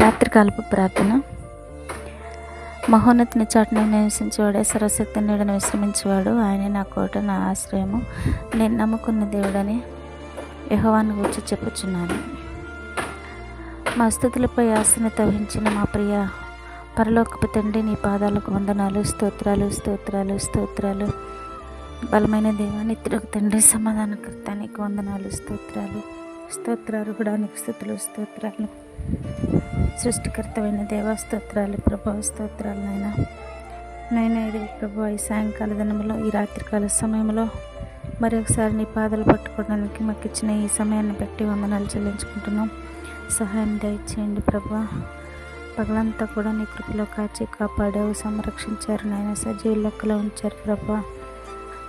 రాత్రికాలపు ప్రార్థన. మహోన్నతిని చాటును నివసించేవాడే, సర్వశక్తి నీడను విశ్రమించేవాడు. ఆయనే నా కోట, నా ఆశ్రయము, నేను నమ్ముకున్న దేవుడని యెహోవాను గూర్చి చెప్పుచున్నాను. మా స్థుతులపై ఆశను తవహించిన మా ప్రియ పరలోకపు తండ్రి, నీ పాదాలకు వందనాలు, స్తోత్రాలు స్తోత్రాలు స్తోత్రాలు. బలమైన దేవా, నిత్యులకు తండ్రి, సమాధానకర్త, నీకు వందనాలు, స్తోత్రాలు స్తోత్రాలు కూడా నీకు స్థుతులు స్తోత్రాలు. సృష్టికర్తమైన దేవా, స్తోత్రాలు ప్రభా, స్తోత్రాలు నైనా ఇది ప్రభా, ఈ సాయంకాల దినములో, ఈ రాత్రికాల సమయంలో మరొకసారి నీ పాదాలు పట్టుకోవడానికి మాకు ఇచ్చిన ఈ సమయాన్ని బట్టి వందనాలు చెల్లించుకుంటున్నాం. సహాయం దయచేయండి ప్రభా. పగలంతా కూడా నీ కృపలో కాచి కాపాడావు, సంరక్షించారు నాయన, సజీవ లెక్కలో ఉంచారు ప్రభా.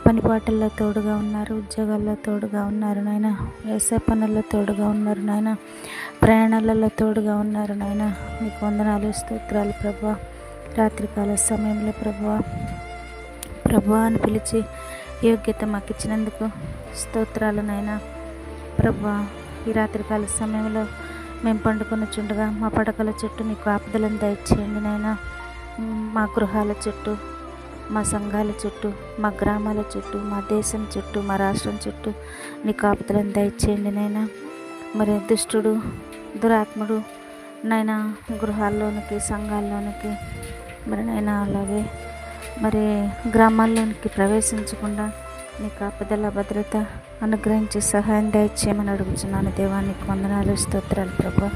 పనిపాటల్లో తోడుగా ఉన్నారు, ఉద్యోగాల్లో తోడుగా ఉన్నారు నాయన, వ్యవసాయ పనుల్లో తోడుగా ఉన్నారు నాయన, ప్రయాణాలలో తోడుగా ఉన్నారు నాయన. నీకు వందనాలు, స్తోత్రాలు ప్రభా. రాత్రికాల సమయంలో ప్రభా అని పిలిచి యోగ్యత మాకు ఇచ్చినందుకు స్తోత్రాలు నాయన. ప్రభా, ఈ రాత్రికాల సమయంలో మేము పండుకొని చుండగా మా పడకల చుట్టూ నీ కాపుదలను దయచేయండి నాయన. మా గృహాల చుట్టూ, మా సంఘాల చుట్టూ, మా గ్రామాల చుట్టూ, మా దేశం చుట్టూ, మా రాష్ట్రం చుట్టూ నీ కాపుదలను దయచేయండి నాయన. మరి దుష్టుడు, దురాత్ముడు నైనా గృహాల్లోనికి, సంఘాల్లోనికి, మరి నైనా అలాగే మరి గ్రామాల్లోనికి ప్రవేశించకుండా నీ కాపుదల, భద్రత అనుగ్రహించి సహాయం దయచేయమని అడుగుతున్నాను దేవా. నీకు వందనాలు, స్తోత్రాలు ప్రభా.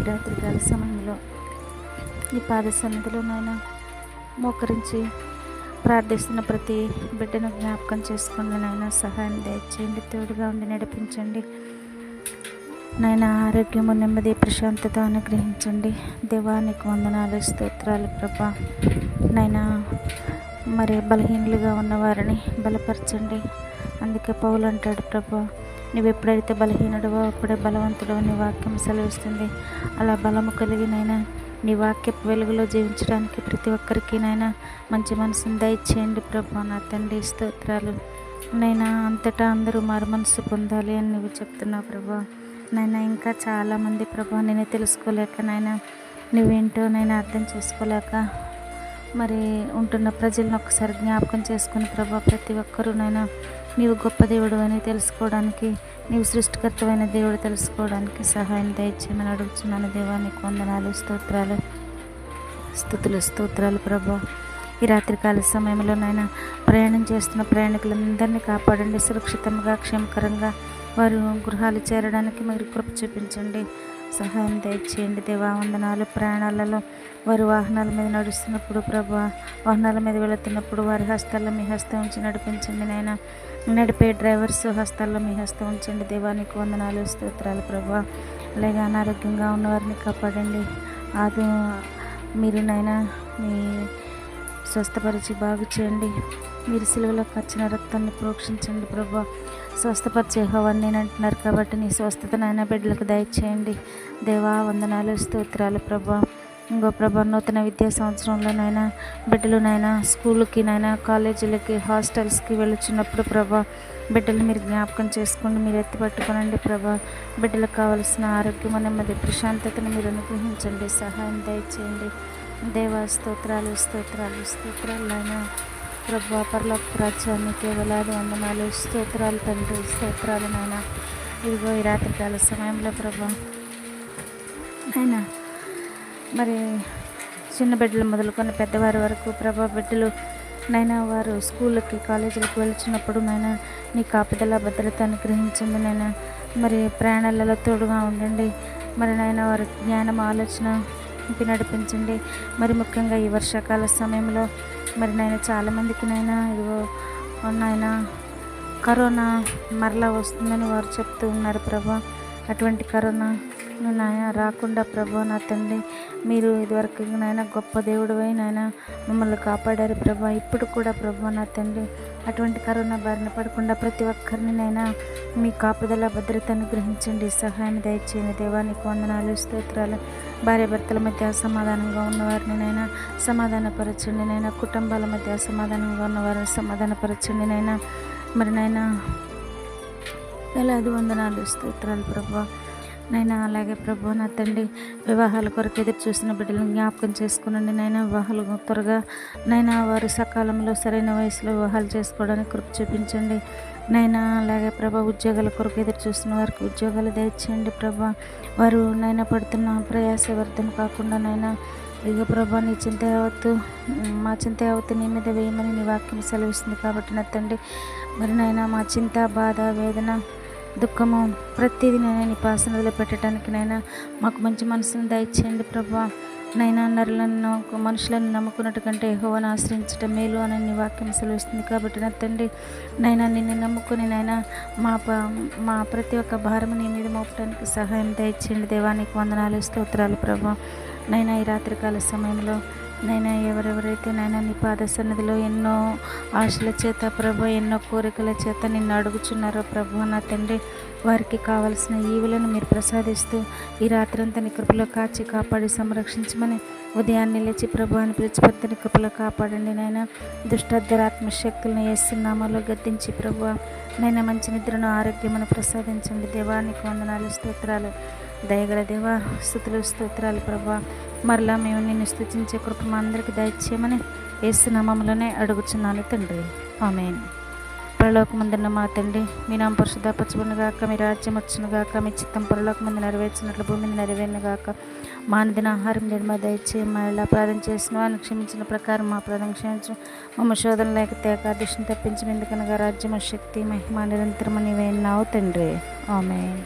రాత్రికాల సమయంలో నీ పాద సన్నిధిలో నాయన మోకరించి ప్రార్థిస్తున్న ప్రతి బిడ్డను జ్ఞాపకం చేసుకోండి నాయన. సహాయం దయచేయండి, తోడుగా ఉండి నడిపించండి నాయన. ఆరోగ్యము, నెమ్మది, ప్రశాంతత అనుగ్రహించండి దేవా. నీకు వందనాలు, స్తోత్రాలు ప్రభా. నైనా మరి బలహీనులుగా ఉన్నవారిని బలపరచండి. అందుకే పౌలు అంటాడు ప్రభా, నువ్వు ఎప్పుడైతే బలహీనుడవో అప్పుడే బలవంతుడో నీ వాక్యం సెలవిస్తుంది. అలా బలము కలిగినైనా నీ వాక్యపు వెలుగులో జీవించడానికి ప్రతి ఒక్కరికి నైనా మంచి మనసును దయచేయండి ప్రభా. నా తండ్రి, స్తోత్రాలు నైనా. అంతటా అందరూ మారు మనసు పొందాలి అని నువ్వు చెప్తున్నావు ప్రభా. నైనా ఇంకా చాలామంది ప్రభా నేను తెలుసుకోలేక నైనా నువ్వేంటో నైనా అర్థం చేసుకోలేక మరి ఉంటున్న ప్రజలను ఒకసారి జ్ఞాపకం చేసుకుని ప్రభా, ప్రతి ఒక్కరూ నైనా నీవు గొప్ప దేవుడు అని తెలుసుకోవడానికి, నీవు సృష్టికర్తమైన దేవుడు తెలుసుకోవడానికి సహాయం దయచేయమని అడుగుతున్నాను దేవా. నీకు వందనాలు, స్తోత్రాలు స్తుతులు స్తోత్రాలు ప్రభా. ఈ రాత్రికాల సమయంలో నైనా ప్రయాణం చేస్తున్న ప్రయాణికులందరినీ కాపాడండి. సురక్షితంగా, క్షేమకరంగా వారు గృహాలు చేరడానికి మీరు కృప చూపించండి, సహాయం దయచేయండి దేవా. వందనాలు. ప్రయాణాలలో వారు వాహనాల మీద నడుస్తున్నప్పుడు ప్రభా, వాహనాల మీద వెళుతున్నప్పుడు వారి హస్తాల్లో మీ హస్తం ఉంచి నడిపించండి నాయన. నడిపే డ్రైవర్స్ హస్తాల్లో మీ హస్తం ఉంచండి దేవా. నీకు వందనాలు, స్తోత్రాలు ప్రభా. అలాగే అనారోగ్యంగా ఉన్నవారిని కాపాడండి. అది మీరు నాయన మీ స్వస్థపరిచి బాగు చేయండి. మీరు సిలువలో ఖర్చిన రక్తాన్ని ప్రోక్షించండి ప్రభా. స్వస్థపరిచే యెహోవాని నేను అంటున్నారు కాబట్టి నీ స్వస్థతనైనా బిడ్డలకు దయచేయండి దేవా. వందనాలు, స్తోత్రాలు ప్రభా. ఇంకో ప్రభా, నూతన విద్యా సంవత్సరంలోనైనా బిడ్డలునైనా స్కూల్కి నైనా, కాలేజీలకి, హాస్టల్స్కి వెళ్ళుచున్నప్పుడు ప్రభా బిడ్డలు మీరు జ్ఞాపకం చేసుకోండి, మీరు ఎత్తిపట్టుకోనండి ప్రభా. బిడ్డలకు కావలసిన ఆరోగ్యం, నెమ్మది, ప్రశాంతతను మీరు అనుగ్రహించండి, సహాయం దయచేయండి దేవా. స్తోత్రాలు స్తోత్రాలు స్తోత్రాలు నాయన ప్రభా. పరలోక రాజ్యానికి వేలాది వందనాలు, స్తోత్రాలు తండ్రి, స్తోత్రాలు నాయన. ఇదిగో ఈ రాత్రికాల సమయంలో ప్రభా నాయన మరి చిన్న బిడ్డలు మొదలుకొని పెద్దవారి వరకు ప్రభా బిడ్డలు నైనా వారు స్కూళ్ళకి, కాలేజీలకు వెళ్తున్నప్పుడు నైనా నీ కాపుదల, భద్రత అనుగ్రహించండి నైనా. మరి ప్రయాణాలలో తోడుగా ఉండండి. మరి నైనా వారి జ్ఞానం, ఆలోచన నడిపించండి. మరి ముఖ్యంగా ఈ వర్షాకాల సమయంలో మరి నాయన చాలామందికి నైనా ఇదిగో నాయన కరోనా మరలా వస్తుందని వారు చెప్తూ ఉన్నారు ప్రభా. అటువంటి కరోనా నాయన రాకుండా ప్రభా నా తండ్రి, మీరు ఇదివరకు నాయన గొప్ప దేవుడివై నాయన మమ్మల్ని కాపాడారు ప్రభా. ఇప్పుడు కూడా ప్రభా నా తండ్రి అటువంటి కరోనా బారిన పడకుండా ప్రతి ఒక్కరిని నైనా మీ కాపుదల, భద్రత అనుగ్రహించండి, సహాయం దయచేయండి దేవా. నీకు వందనాలు, స్తోత్రాలు. భార్య భర్తల మధ్య అసమాధానంగా ఉన్నవారిని నైనా సమాధానపరచండి నైనా. కుటుంబాల మధ్య అసమాధానంగా ఉన్నవారిని సమాధానపరచండి నైనా. మరి నైనా వేలాది వందనాలు, స్తోత్రాలు ప్రభా. నైనా అలాగే ప్రభు నా తండ్రి వివాహాల కొరకు ఎదురు చూసిన బిడ్డలను జ్ఞాపకం చేసుకునండి నైనా. వివాహాలు త్వరగా నైనా వారు సకాలంలో సరైన వయసులో వివాహాలు చేసుకోవడానికి కృప చూపించండి నైనా. అలాగే ప్రభా ఉద్యోగాల కొరకు ఎదురు చూస్తున్న వారికి ఉద్యోగాలు దయచేయండి ప్రభా. వారు నైనా పడుతున్న ప్రయాస వ్యర్థం కాకుండా నైనా ఇక ప్రభా నీ చింత యావత్తు మా చింత యావత్తు నీ మీద వేయమని నీ వాక్యం సెలవిస్తుంది కాబట్టి నా తండ్రి మరి నైనా మా చింత బాధ వేదన దుఃఖము ప్రతిదీ నైనా నీ పాసనలో పెట్టడానికి నైనా మాకు మంచి మనసును దయచేయండి ప్రభా. నైనా మనుషులను నమ్ముకున్నట్టు కంటే యెహోవాను ఆశ్రయించటం మేలు అని నీ వాక్యం సెలవిస్తుంది కాబట్టి నా తండ్రి నైనా నిన్ను నమ్ముకుని నైనా మా ప్రతి ఒక్క భారము నీ మీద మోపడానికి సహాయం దయచేయండి దేవానికి వందనాలు స్తోత్రాలు ప్రభా. నైనా ఈ రాత్రికాల సమయంలో నైనా ఎవరెవరైతే నైనా నీ పాద సన్నిధిలో ఎన్నో ఆశల చేత ప్రభు ఎన్నో కోరికల చేత నిన్ను అడుగుచున్నారో ప్రభు నా తండ్రి వారికి కావలసిన ఈవులను మీరు ప్రసాదిస్తూ ఈ రాత్రంతా నీ కృపలో కాచి కాపాడి సంరక్షించమని ఉదయాన్నే లేచి ప్రభు అని పిలిచిపెడితే నీ కృపలో కాపాడండి నైనా. దుష్టధ్వరాత్మ శక్తులను వేస్తున్నామలో గద్దించి ప్రభు నైనా మంచి నిద్రను ఆరోగ్యమును ప్రసాదించండి దేవానికి వందనాలు స్తోత్రాలు. దయగల దేవా స్తుతులు స్తోత్రాలు ప్రభా. మరలా మేము నిన్ను స్తుతించే కృప మా అందరికీ దయచేయమని యేసు నామములోనే అడుగుచున్నాను తండ్రి, ఆమేన్. పరలోకమందున్న మా తండ్రి మీ నామం పరిశుద్ధపరచబడునుగాక, మీ రాజ్యం వచ్చునుగాక, మీ చిత్తం పరలోకమందు నెరవేర్చినట్లు భూమి మీద నెరవేరునుగాక. మా అనుదిన ఆహారం నేడు మాకు దయచేయము. మా ఇలా అపరాధం చేసిన వారిని క్షమించిన ప్రకారం మా అపరాధం క్షమించు. మమ్మ శోధన లేక తేక దుష్టిని తప్పించి ఎందుకనగా రాజ్యము శక్తి మహిమ నిరంతరము నీవే ఉన్నావు తండ్రి, ఆమేన్.